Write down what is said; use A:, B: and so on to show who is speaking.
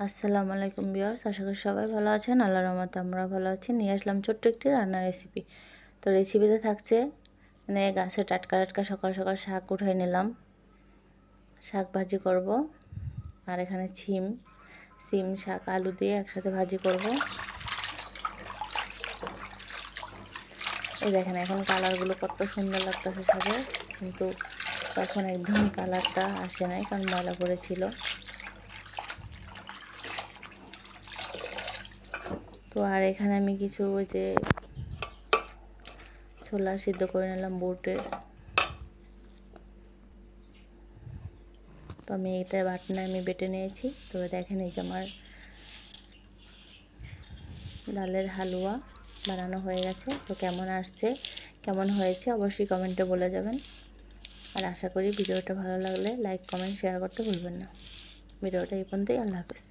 A: আসসালামু আলাইকুম ভিউয়ার্স, আশা করি সবাই ভালো আছেন। আল্লাহর রহমতে আমরা ভালো আছি। নিয়ে আসলাম ছোট্ট একটি রান্নার রেসিপি। তো রেসিপিতে থাকছে গাছে টাটকা টাটকা সকাল সকাল শাক উঠাই নিলাম, শাক ভাজি করব। আর এখানে সিম শাক আলু দিয়ে একসাথে ভাজি করব। এই দেখেন এখন কালারগুলো কত সুন্দর লাগতেছে শাকের, কিন্তু তখন একদম কালারটা আসে নাই, কারণ ময়লা পড়েছিল। তো আর এখানে আমি কিছু ওই যে ছোলা সিদ্ধ করে নিলাম বুটের। তো আমি এটা বাটনায় বেটে নিয়েছি। তো দেখেন এই যে আমার ডালের হালুয়া বানানো হয়ে গেছে। তো কেমন হয়েছে অবশ্যই কমেন্টে বলে যাবেন। আর আশা করি ভিডিওটা ভালো লাগলে লাইক কমেন্ট শেয়ার করতে ভুলবেন না। ভিডিওটা এই পর্যন্তই। আল্লাহ হাফেজ।